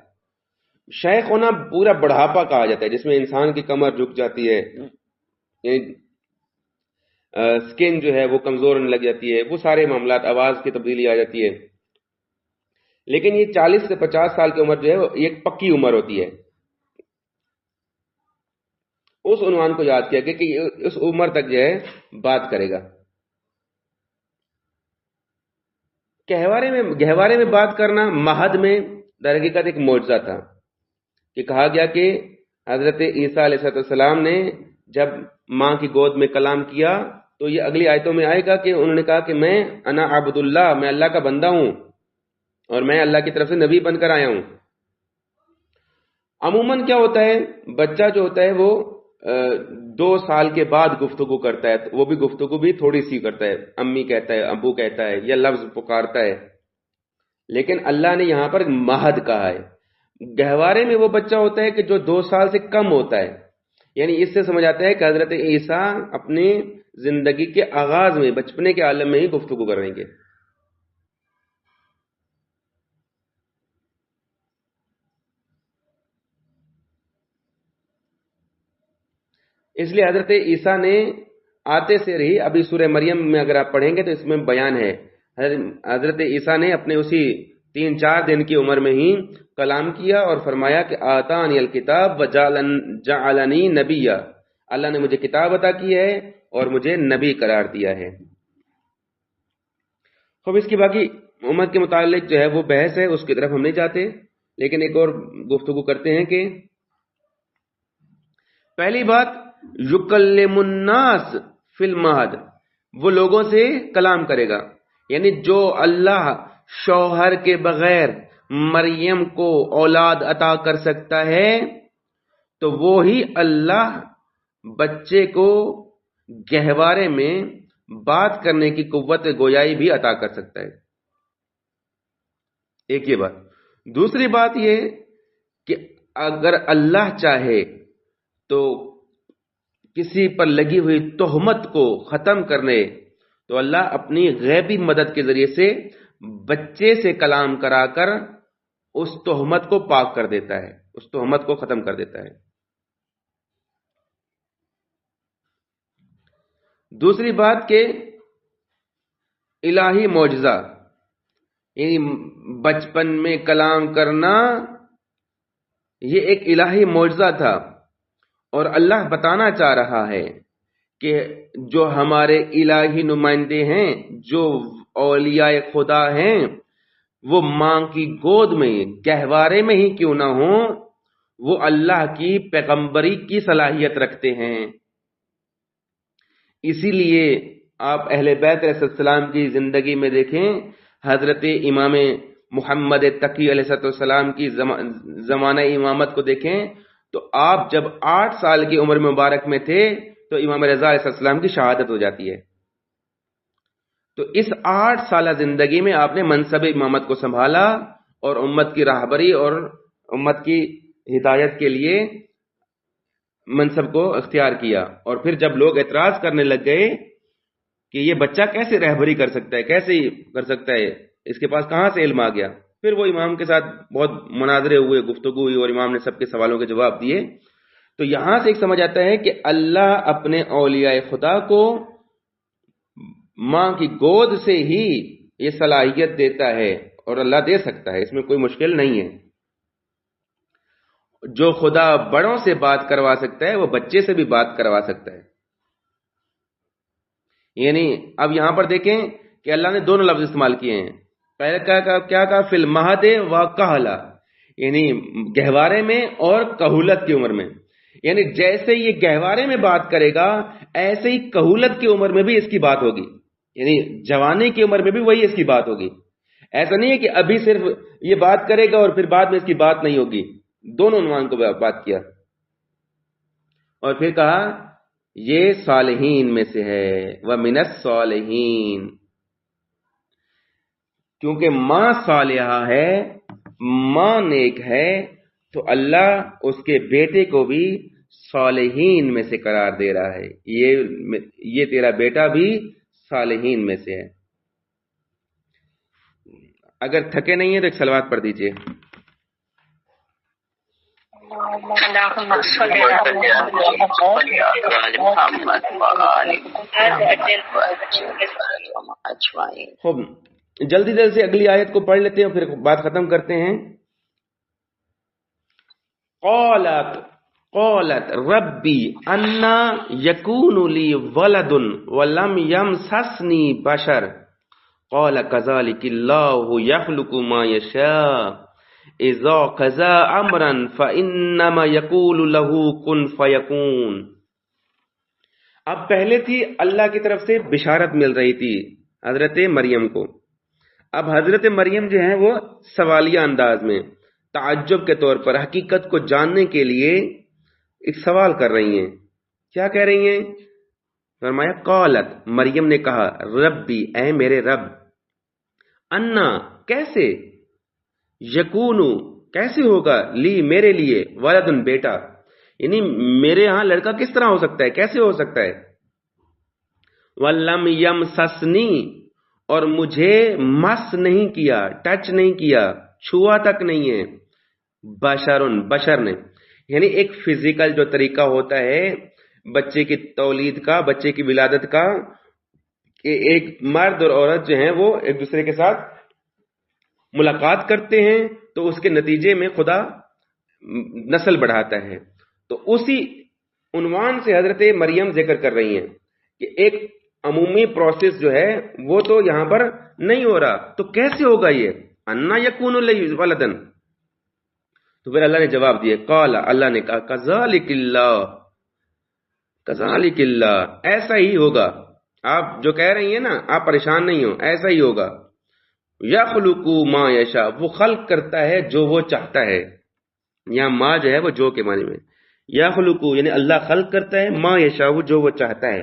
شیخ ہونا پورا بڑھاپا کہا جاتا ہے، جس میں انسان کی کمر جھک جاتی ہے، سکن جو ہے وہ کمزور ہونے لگ جاتی ہے، وہ سارے معاملات، آواز کی تبدیلی آ جاتی ہے. لیکن یہ 40 سے 50 سال کی عمر جو ہے وہ ایک پکی عمر ہوتی ہے. اس عنوان کو یاد کیا کہ اس عمر تک جو ہے بات کرے گا. گہوارے میں بات کرنا مہد میں در حقیقت ایک معجزہ تھا، کہ کہا گیا کہ حضرت عیسیٰ علیہ السلام نے جب ماں کی گود میں کلام کیا تو یہ اگلی آیتوں میں آئے گا کہ انہوں نے کہا کہ میں انا عبد اللہ، میں اللہ کا بندہ ہوں اور میں اللہ کی طرف سے نبی بن کر آیا ہوں. عموماً کیا ہوتا ہے، بچہ جو ہوتا ہے وہ 2 سال کے بعد گفتگو کرتا ہے، وہ بھی گفتگو بھی تھوڑی سی کرتا ہے، امی کہتا ہے، ابو کہتا ہے، یا لفظ پکارتا ہے. لیکن اللہ نے یہاں پر مہد کہا ہے. گہوارے میں وہ بچہ ہوتا ہے کہ جو 2 سال سے کم ہوتا ہے. یعنی اس سے سمجھ آتا ہے کہ حضرت عیسیٰ اپنی زندگی کے آغاز میں، بچپنے کے عالم میں ہی گفتگو کریں گے. اس لیے حضرت عیسیٰ نے آتے سے رہی، ابھی سورہ مریم میں اگر آپ پڑھیں گے تو اس میں بیان ہے، حضرت عیسیٰ نے اپنے اسی 3-4 دن کی عمر میں ہی کلام کیا اور فرمایا کہ آتانی الکتاب وجعلنی نبیا، اللہ نے مجھے کتاب عطا کی ہے اور مجھے نبی قرار دیا ہے. خوب، اس کی باقی امت کے متعلق جو ہے وہ بحث ہے، اس کی طرف ہم نہیں جاتے، لیکن ایک اور گفتگو کرتے ہیں کہ پہلی بات، یکلم الناس فی المہد، وہ لوگوں سے کلام کرے گا. یعنی جو اللہ شوہر کے بغیر مریم کو اولاد عطا کر سکتا ہے تو وہی اللہ بچے کو گہوارے میں بات کرنے کی قوت گویائی بھی عطا کر سکتا ہے. ایک یہ بات. دوسری بات یہ کہ اگر اللہ چاہے تو کسی پر لگی ہوئی تہمت کو ختم کرنے تو اللہ اپنی غیبی مدد کے ذریعے سے بچے سے کلام کرا کر اس تہمت کو پاک کر دیتا ہے، اس تہمت کو ختم کر دیتا ہے. دوسری بات کہ الہی معجزہ، یعنی بچپن میں کلام کرنا یہ ایک الہی معجزہ تھا، اور اللہ بتانا چاہ رہا ہے کہ جو ہمارے الہی نمائندے ہیں، جو اولیاء خدا ہیں، وہ ماں کی گود میں گہوارے میں ہی کیوں نہ ہوں، وہ اللہ کی پیغمبری کی صلاحیت رکھتے ہیں. اسی لیے آپ اہل بیت علیہ السلام کی زندگی میں دیکھیں، حضرت امام محمد تقی علیہ السلام کی زمانہ امامت کو دیکھیں تو آپ جب 8 سال کی عمر مبارک میں تھے تو امام رضا علیہ السلام کی شہادت ہو جاتی ہے. تو اس 8 سالہ زندگی میں آپ نے منصب امامت کو سنبھالا اور امت کی راہبری اور امت کی ہدایت کے لیے منصب کو اختیار کیا. اور پھر جب لوگ اعتراض کرنے لگ گئے کہ یہ بچہ کیسے رہبری کر سکتا ہے، کیسے کر سکتا ہے، اس کے پاس کہاں سے علم آ گیا، پھر وہ امام کے ساتھ بہت مناظرے ہوئے، گفتگو ہوئی اور امام نے سب کے سوالوں کے جواب دیے. تو یہاں سے ایک سمجھ آتا ہے کہ اللہ اپنے اولیاء خدا کو ماں کی گود سے ہی یہ صلاحیت دیتا ہے، اور اللہ دے سکتا ہے، اس میں کوئی مشکل نہیں ہے. جو خدا بڑوں سے بات کروا سکتا ہے وہ بچے سے بھی بات کروا سکتا ہے. یعنی اب یہاں پر دیکھیں کہ اللہ نے دونوں لفظ استعمال کیے ہیں. پہلے کیا کہا فی المہد و کہلا، یعنی گہوارے میں اور کہولت کی عمر میں. یعنی جیسے یہ گہوارے میں بات کرے گا ایسے ہی کہولت کی عمر میں بھی اس کی بات ہوگی، یعنی جوانی کی عمر میں بھی وہی اس کی بات ہوگی. ایسا نہیں ہے کہ ابھی صرف یہ بات کرے گا اور پھر بعد میں اس کی بات نہیں ہوگی. دونوں عنوان کو بات کیا. اور پھر کہا یہ صالحین میں سے ہے، وَمِنَ الصَّالِحِينَ، کیونکہ ماں صالحہ ہے، ماں نیک ہے، تو اللہ اس کے بیٹے کو بھی صالحین میں سے قرار دے رہا ہے. یہ تیرا بیٹا بھی صالحین میں سے ہے. اگر تھکے نہیں ہیں تو ایک صلوات پڑھ دیجئے. خوب جلدی سے اگلی آیت کو پڑھ لیتے ہیں اور پھر بات ختم کرتے ہیں. قالت ربی انا یکون لی ولد ولم یمسسنی بشر قال کذالک اللہ یخلق ما یشاء اذا قضى امرا فانما يقول له كن فيكون. اب پہلے تھی اللہ کی طرف سے بشارت مل رہی تھی حضرت مریم کو. اب حضرت مریم جو ہیں وہ سوالیہ انداز میں تعجب کے طور پر حقیقت کو جاننے کے لیے ایک سوال کر رہی ہیں. کیا کہہ رہی ہیں؟ فرمایا قالت، مریم نے کہا، ربی، اے میرے رب، انا، کیسے، یکونو، کیسے ہوگا، لی، میرے لیے، ولدن، بیٹا، یعنی میرے ہاں لڑکا کس طرح ہو سکتا ہے، کیسے ہو سکتا ہے، ولم یمسسنی، اور مجھے مس نہیں کیا، ٹچ نہیں کیا، چھوا تک نہیں ہے، بشرن، بشر نے، یعنی ایک فزیکل جو طریقہ ہوتا ہے بچے کی تولید کا، بچے کی ولادت کا، کہ ایک مرد اور عورت جو ہیں وہ ایک دوسرے کے ساتھ ملاقات کرتے ہیں تو اس کے نتیجے میں خدا نسل بڑھاتا ہے. تو اسی عنوان سے حضرت مریم ذکر کر رہی ہیں کہ ایک عمومی پروسیس جو ہے وہ تو یہاں پر نہیں ہو رہا، تو کیسے ہوگا یہ، انا یکون لی ولدن. تو پھر اللہ نے جواب دیا، قال، اللہ نے کہا، کذالک اللہ، کذالک اللہ، ایسا ہی ہوگا. آپ جو کہہ رہی ہیں نا، آپ پریشان نہیں ہو، ایسا ہی ہوگا. یخلقو ما یشاء، وہ خلق کرتا ہے جو وہ چاہتا ہے. یہاں ما جو ہے وہ جو کے معنی میں. یخلقو یعنی اللہ خلق کرتا ہے، ما یشاء جو وہ چاہتا ہے.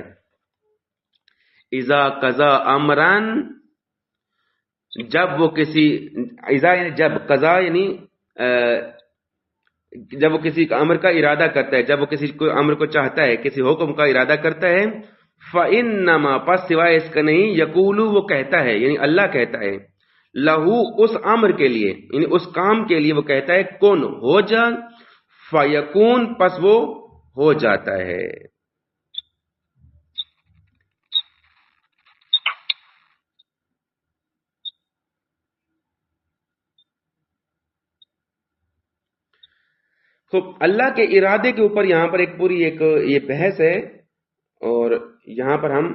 اذا قضا امران، جب وہ کسی، اذا یعنی جب، قضا یعنی جب وہ کسی امر کا ارادہ کرتا ہے، جب وہ کسی کو امر کو چاہتا ہے، کسی حکم کا ارادہ کرتا ہے، فَإِنَّمَا پس سوائے اس کا نہیں، یقولو وہ کہتا ہے، یعنی اللہ کہتا ہے، لہو اس امر کے لیے یعنی اس کام کے لیے وہ کہتا ہے کون ہو جا، فَيَكُونْ پس وہ ہو جاتا ہے. تو اللہ کے ارادے کے اوپر یہاں پر ایک پوری یہ بحث ہے، اور یہاں پر ہم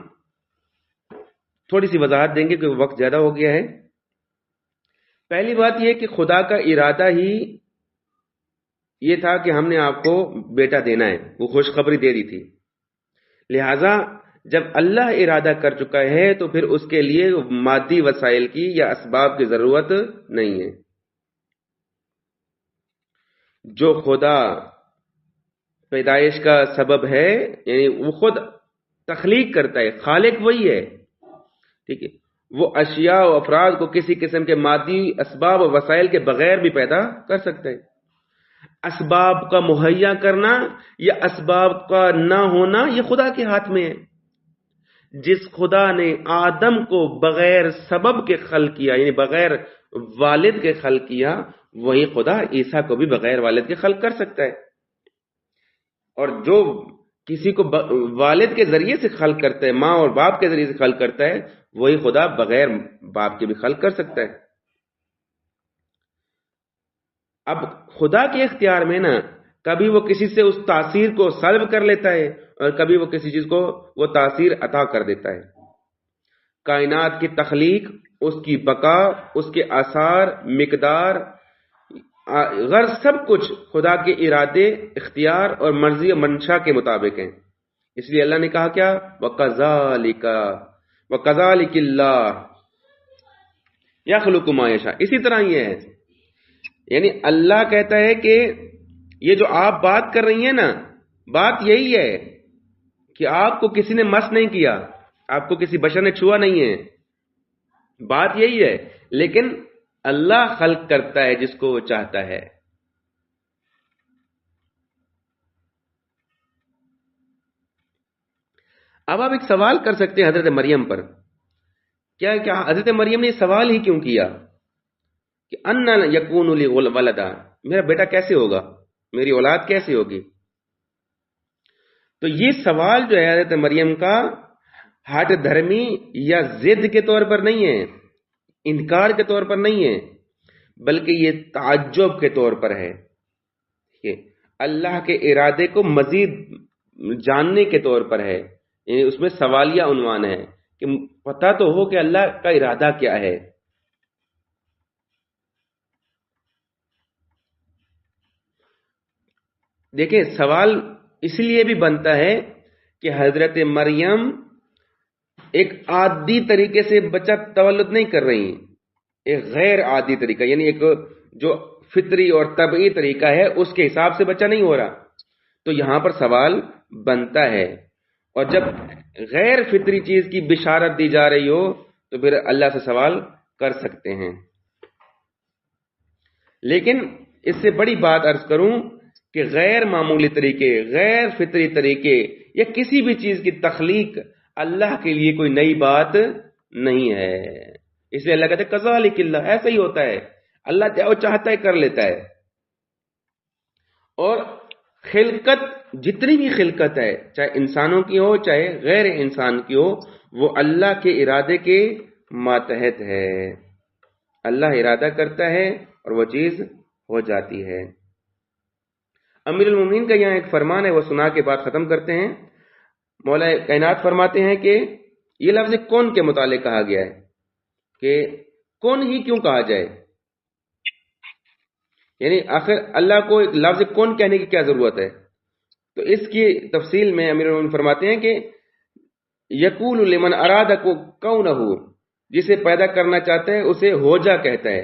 تھوڑی سی وضاحت دیں گے کہ وقت زیادہ ہو گیا ہے. پہلی بات یہ کہ خدا کا ارادہ ہی یہ تھا کہ ہم نے آپ کو بیٹا دینا ہے، وہ خوشخبری دے دی تھی. لہذا جب اللہ ارادہ کر چکا ہے تو پھر اس کے لیے مادی وسائل کی یا اسباب کی ضرورت نہیں ہے. جو خدا پیدائش کا سبب ہے، یعنی وہ خود تخلیق کرتا ہے، خالق وہی ہے، ٹھیک ہے. وہ اشیاء و افراد کو کسی قسم کے مادی اسباب و وسائل کے بغیر بھی پیدا کر سکتا ہے. اسباب کا مہیا کرنا یا اسباب کا نہ ہونا یہ خدا کے ہاتھ میں ہے. جس خدا نے آدم کو بغیر سبب کے خلق کیا، یعنی بغیر والد کے خلق کیا، وہی خدا عیسیٰ کو بھی بغیر والد کے خلق کر سکتا ہے. اور جو کسی کو والد کے ذریعے سے خلق کرتا ہے، ماں اور باپ کے ذریعے سے خلق کرتا ہے، وہی خدا بغیر باپ کے بھی خلق کر سکتا ہے. اب خدا کے اختیار میں نا، کبھی وہ کسی سے اس تاثیر کو سلب کر لیتا ہے اور کبھی وہ کسی چیز کو وہ تاثیر عطا کر دیتا ہے. کائنات کی تخلیق، اس کی بقا، اس کے آثار، مقدار، غرض سب کچھ خدا کے ارادے، اختیار اور مرضی اور منشا کے مطابق ہیں. اس لیے اللہ نے کہا کیا؟ وَكَذَلِكَ اللَّهُ يَخْلُقُ مَا يَشَاءُ. اسی طرح یہ ہے، یعنی اللہ کہتا ہے کہ یہ جو آپ بات کر رہی ہیں نا، بات یہی ہے کہ آپ کو کسی نے مس نہیں کیا، آپ کو کسی بشر نے چھوا نہیں ہے، بات یہی ہے. لیکن اللہ خلق کرتا ہے جس کو وہ چاہتا ہے. اب آپ ایک سوال کر سکتے ہیں حضرت مریم پر. کیا حضرت مریم نے سوال ہی کیوں کیا کہ انا یکون لی ولدا، میرا بیٹا کیسے ہوگا، میری اولاد کیسے ہوگی؟ تو یہ سوال جو ہے حضرت مریم کا ہٹ دھرمی یا ضد کے طور پر نہیں ہے، انکار کے طور پر نہیں ہے، بلکہ یہ تعجب کے طور پر ہے. اللہ کے ارادے کو مزید جاننے کے طور پر ہے، یعنی اس میں سوالیہ عنوان ہے کہ پتہ تو ہو کہ اللہ کا ارادہ کیا ہے. دیکھیں سوال اس لیے بھی بنتا ہے کہ حضرت مریم ایک عادی طریقے سے بچہ تولد نہیں کر رہی، ایک غیر عادی طریقہ، یعنی ایک جو فطری اور طبعی طریقہ ہے اس کے حساب سے بچہ نہیں ہو رہا. تو یہاں پر سوال بنتا ہے، اور جب غیر فطری چیز کی بشارت دی جا رہی ہو تو پھر اللہ سے سوال کر سکتے ہیں. لیکن اس سے بڑی بات عرض کروں کہ غیر معمولی طریقے، غیر فطری طریقے یا کسی بھی چیز کی تخلیق اللہ کے لیے کوئی نئی بات نہیں ہے. اس لیے اللہ کہتے ہیں کذالک اللہ، ایسا ہی ہوتا ہے، اللہ جو چاہتا ہے کر لیتا ہے. اور خلقت، جتنی بھی خلقت ہے، چاہے انسانوں کی ہو چاہے غیر انسان کی ہو، وہ اللہ کے ارادے کے ماتحت ہے. اللہ ارادہ کرتا ہے اور وہ چیز ہو جاتی ہے. امیر المومنین کا یہاں ایک فرمان ہے، وہ سنا کے بعد ختم کرتے ہیں. مولا کائنات فرماتے ہیں کہ یہ لفظ کون کے متعلق کہا گیا ہے، کہ کون ہی کیوں کہا جائے، یعنی آخر اللہ کو ایک لفظ کون کہنے کی کیا ضرورت ہے؟ تو اس کی تفصیل میں امیر المومنین فرماتے ہیں کہ یقول لمن اراد کو کونہ، جسے پیدا کرنا چاہتا ہے اسے ہو جا کہتا ہے،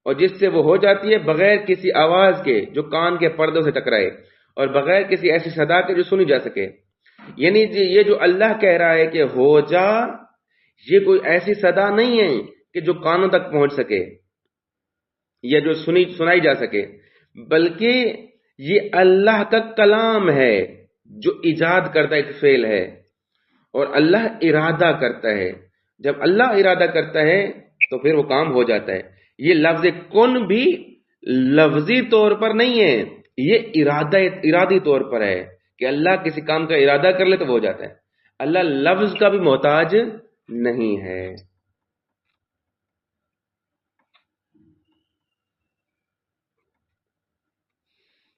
اور جس سے وہ ہو جاتی ہے بغیر کسی آواز کے جو کان کے پردوں سے ٹکرائے، اور بغیر کسی ایسی صدا کے جو سنی جا سکے۔ یعنی یہ جو اللہ کہہ رہا ہے کہ ہو جا، یہ کوئی ایسی صدا نہیں ہے کہ جو کانوں تک پہنچ سکے یا جو سنائی جا سکے، بلکہ یہ اللہ کا کلام ہے جو ایجاد کرتا ایک فعل ہے، اور اللہ ارادہ کرتا ہے۔ جب اللہ ارادہ کرتا ہے تو پھر وہ کام ہو جاتا ہے۔ یہ لفظ کن بھی لفظی طور پر نہیں ہے، یہ ارادی طور پر ہے کہ اللہ کسی کام کا ارادہ کر لے تو وہ ہو جاتا ہے۔ اللہ لفظ کا بھی محتاج نہیں ہے۔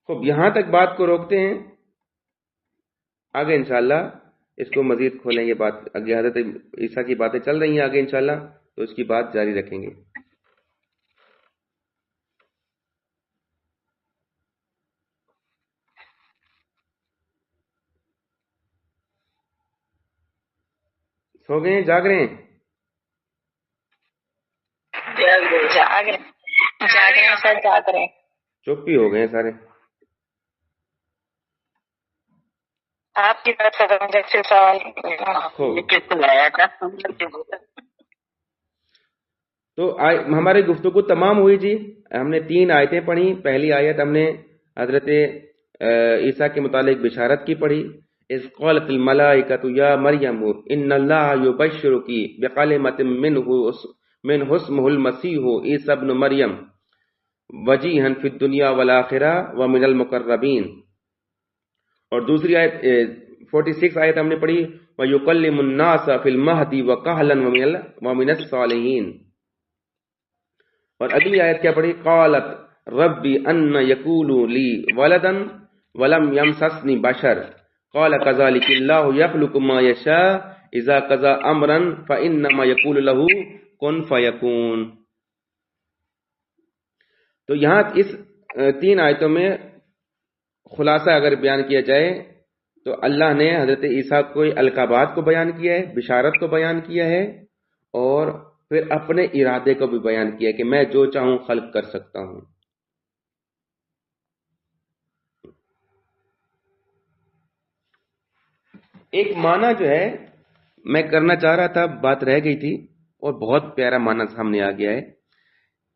خوب، یہاں تک بات کو روکتے ہیں، آگے انشاءاللہ اس کو مزید کھولیں گے۔ بات آگے حضرت عیسیٰ کی باتیں چل رہی ہیں آگے انشاءاللہ، تو اس کی بات جاری رکھیں گے۔ سو گئے ہیں، جاگ رہے ہیں؟ جاگ رہے ہیں سر، جاگ رہے ہیں۔ چپ ہی ہو گئے ہیں سارے۔ آپ کی طرف سے سوال تو ہماری گفتگو تمام ہوئی جی۔ ہم نے 3 آیتیں پڑھی۔ پہلی آیت ہم نے حضرت عیسیٰ کے متعلق بشارت کی پڑھی، اذ قالت الملائکۃ یا مریم ان اللہ یبشرک بکلمۃ منہ اسمہ المسیح عیسی ابن مریم وجیہا فی الدنیا والآخرہ ومن المقربین۔ اور دوسری آیت 46 آیت ہم نے پڑھی، وَيُكَلِّمُ النَّاسَ فِي الْمَهْدِ وَكَهْلًا وَمِنَ الصَّالِحِينَ۔ اور اگلی آیت کیا پڑھی، قالت ربی ان یکون لی ولدا ولم یمسسنی بشر قال کذلک اللہ یخلق ما یشاء اذا قضى امرا فانما یقول له کن فیکون۔ تو یہاں اس 3 آیتوں میں خلاصہ اگر بیان کیا جائے تو اللہ نے حضرت عیسیٰ کو القابات کو بیان کیا ہے، بشارت کو بیان کیا ہے، اور پھر اپنے ارادے کو بھی بیان کیا کہ میں جو چاہوں خلق کر سکتا ہوں۔ ایک معنی جو ہے میں کرنا چاہ رہا تھا، بات رہ گئی تھی، اور بہت پیارا معنی سامنے آ گیا ہے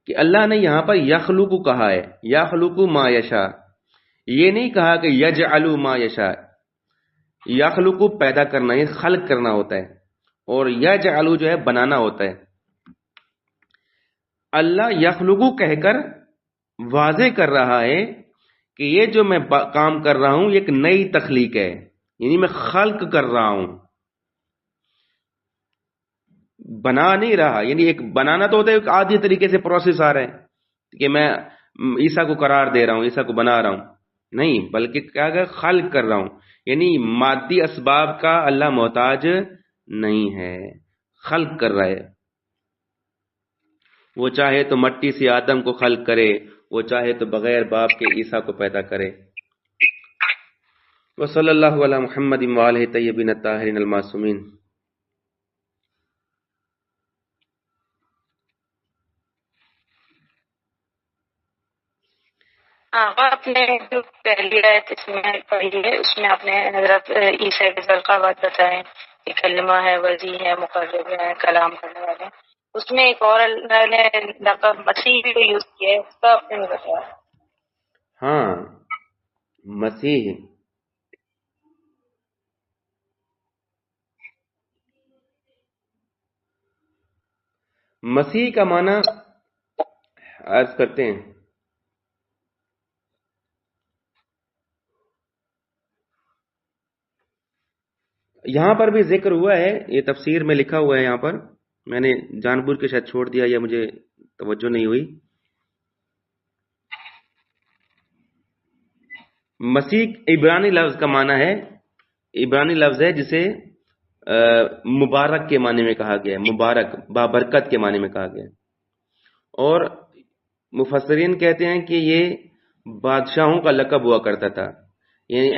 کہ اللہ نے یہاں پر یخلق کہا ہے، یخلق ما یشاء، یہ نہیں کہا کہ یجعل ما یشاء۔ یخلق پیدا کرنا، یہ خلق کرنا ہوتا ہے، اور یجعل جو ہے بنانا ہوتا ہے۔ اللہ یخلق کہہ کر واضح کر رہا ہے کہ یہ جو میں کام کر رہا ہوں یہ ایک نئی تخلیق ہے، یعنی میں خلق کر رہا ہوں، بنا نہیں رہا۔ یعنی ایک بنانا تو ہوتا ہے، ایک عادی طریقے سے پروسیس آ رہا ہے کہ میں عیسیٰ کو قرار دے رہا ہوں، عیسیٰ کو بنا رہا ہوں، نہیں، بلکہ کیا کہ خلق کر رہا ہوں، یعنی مادی اسباب کا اللہ محتاج نہیں ہے، خلق کر رہا ہے۔ وہ چاہے تو مٹی سے آدم کو خلق کرے، وہ چاہے تو بغیر باپ کے عیسیٰ کو پیدا کرے۔ وصلی اللہ علی محمد وآلہ طیبین الطاہرین المعصومین۔ آپ نے جو پہلی آیت اس میں پڑھی ہے اس میں آپ نے حضرت عیسیٰ کے القابات بتائے کہ کلمہ ہے، وضیح ہے، مقرب ہے، کلام کرنے والے۔ اس میں ایک اور اللہ نے لقب مسیح بھی یوز کیا ہے، اس کا آپ نے بتایا۔ ہاں، مسیح، مسیح کا معنی عرض کرتے ہیں۔ یہاں پر بھی ذکر ہوا ہے، یہ تفسیر میں لکھا ہوا ہے، یہاں پر میں نے جان بوجھ کے شاید چھوڑ دیا یا مجھے توجہ نہیں ہوئی۔ مسیح عبرانی لفظ کا معنی ہے، عبرانی لفظ ہے جسے مبارک کے معنی میں کہا گیا ہے، مبارک بابرکت کے معنی میں کہا گیا ہے۔ اور مفسرین کہتے ہیں کہ یہ بادشاہوں کا لقب ہوا کرتا تھا، یعنی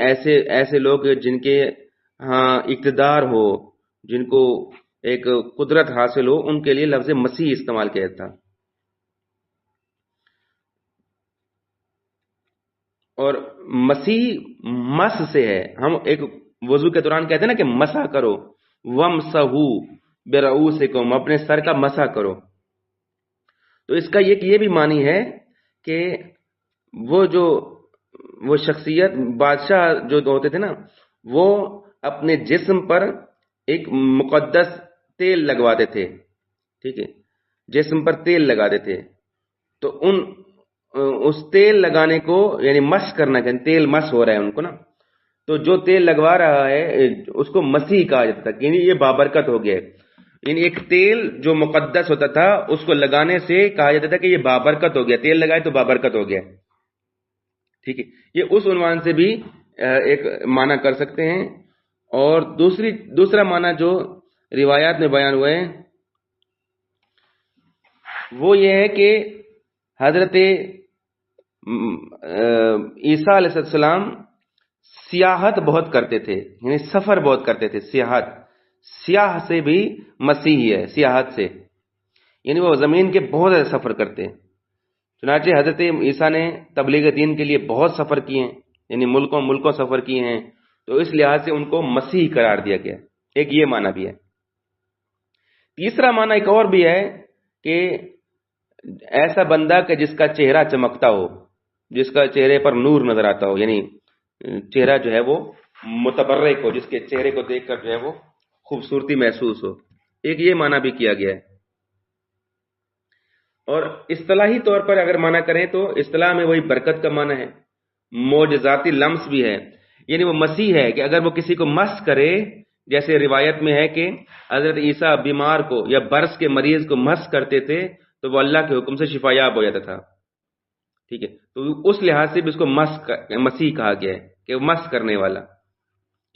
ایسے لوگ جن کے ہاں اقتدار ہو، جن کو ایک قدرت حاصل ہو، ان کے لیے لفظ مسیح استعمال کیا تھا. اور مسیح مس سے ہے. ہم ایک وضو کے دوران کہتے ہیں نا کہ مسح کرو، ومسحو برؤسکم، اپنے سر کا مسح کرو. تو اس کا یہ بھی معنی ہے کہ وہ شخصیت بادشاہ جو ہوتے تھے نا، وہ اپنے جسم پر ایک مقدس تیل لگواتے تھے. ٹھیک ہے، جسم پر تیل لگاتے تھے. تو اس تیل لگانے کو یعنی مس کرنا، کہ تیل مس ہو رہا ہے ان کو نا، تو جو تیل لگوا رہا ہے اس کو مسیح کہا جاتا تھا. یعنی یہ بابرکت ہو گیا. یعنی ایک تیل جو مقدس ہوتا تھا اس کو لگانے سے کہا جاتا تھا کہ یہ بابرکت ہو گیا، تیل لگائے تو بابرکت ہو گیا. ٹھیک ہے، یہ اس عنوان سے بھی ایک معنی کر سکتے ہیں. اور دوسرا معنی جو روایات میں بیان ہوئے ہیں وہ یہ ہے کہ حضرت عیسیٰ علیہ السلام سیاحت بہت کرتے تھے، یعنی سفر بہت کرتے تھے. سیاح سے بھی مسیح ہے، سیاحت سے، یعنی وہ زمین کے بہت زیادہ سفر کرتے ہیں. چنانچہ حضرت عیسیٰ نے تبلیغ دین کے لیے بہت سفر کیے ہیں، یعنی ملکوں سفر کیے ہیں. تو اس لحاظ سے ان کو مسیح قرار دیا گیا. ایک یہ معنی بھی ہے. تیسرا معنی ایک اور بھی ہے کہ ایسا بندہ کہ جس کا چہرہ چمکتا ہو، جس کا چہرے پر نور نظر آتا ہو، یعنی چہرہ جو ہے وہ متبرک ہو، جس کے چہرے کو دیکھ کر جو ہے وہ خوبصورتی محسوس ہو. ایک یہ معنی بھی کیا گیا ہے. اور اصطلاحی طور پر اگر معنی کریں تو اصطلاح میں وہی برکت کا معنی ہے. معجزاتی لمس بھی ہے، یعنی وہ مسیح ہے کہ اگر وہ کسی کو مس کرے، جیسے روایت میں ہے کہ حضرت عیسیٰ بیمار کو یا برس کے مریض کو مس کرتے تھے تو وہ اللہ کے حکم سے شفا یاب ہو جاتا تھا. ٹھیک ہے، تو اس لحاظ سے بھی اس کو مسیح کہا گیا ہے کہ وہ مس کرنے والا.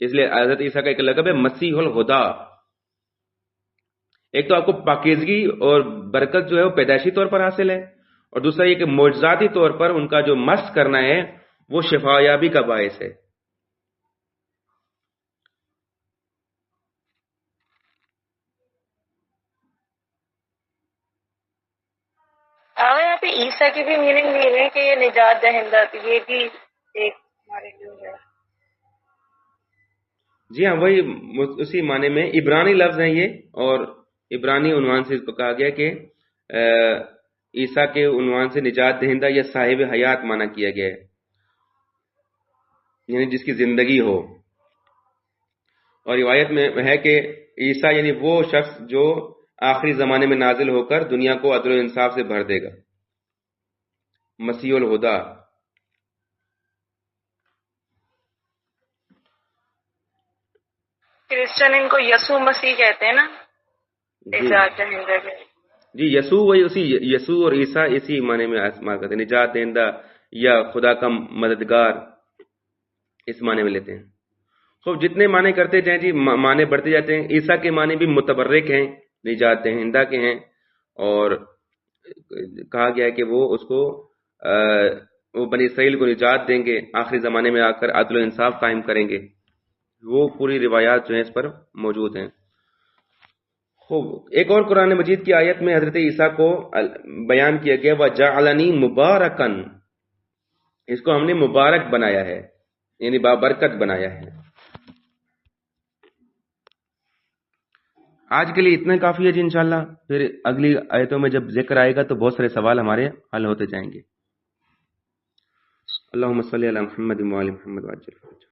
اس لیے حضرت عیسیٰ کا ایک لقب ہے مسیح الہدا. ایک تو آپ کو پاکیزگی اور برکت جو ہے وہ پیدائشی طور پر حاصل ہے، اور دوسرا یہ کہ معجزاتی طور پر ان کا جو مس کرنا ہے وہ شفا یابی کا باعث ہے. یہاں پہ عیسیٰ کی بھی میننگ یہ ہے کہ یہ نجات دہندہ، یہ بھی ایک ہمارے لیے ہے. جی ہاں، وہی اسی معنی میں عبرانی لفظ ہیں یہ، اور عبرانی عنوان سے اس کو کہا گیا کہ عیسیٰ کے عنوان سے نجات دہندہ یا صاحب حیات معنی کیا گیا ہے، یعنی جس کی زندگی ہو. اور روایت میں ہے کہ عیسیٰ یعنی وہ شخص جو آخری زمانے میں نازل ہو کر دنیا کو عدل و انصاف سے بھر دے گا. مسیح الہدا. کرسچن ان کو یسوع مسیح کہتے ہیں نا، نجات دہندہ. جی یسوع وہی اسی یسوع اور عیسیٰ اسی معنی میں استعمال کرتے ہیں، نجات دہندہ یا خدا کا مددگار، اس معنی میں لیتے ہیں. خوب جتنے معنی کرتے جائیں جی معنی بڑھتے جاتے ہیں. عیسیٰ کے معنی بھی متبرک ہیں، نجات دہندہ کے ہیں، اور کہا گیا ہے کہ وہ اس کو وہ بنی اسرائیل کو نجات دیں گے، آخری زمانے میں آ کر عدل و انصاف قائم کریں گے. وہ پوری روایات جو ہیں اس پر موجود ہیں. خوب ایک اور قرآن مجید کی آیت میں حضرت عیسیٰ کو بیان کیا گیا وَجَعَلَنِي مُبَارَكًا، اس کو ہم نے مبارک بنایا ہے، یعنی بابرکت بنایا ہے. آج کے لیے اتنا کافی ہے جی. انشاءاللہ پھر اگلی آیتوں میں جب ذکر آئے گا تو بہت سارے سوال ہمارے حل ہوتے جائیں گے. اللہم صلی علی محمد وعلی محمد وعجل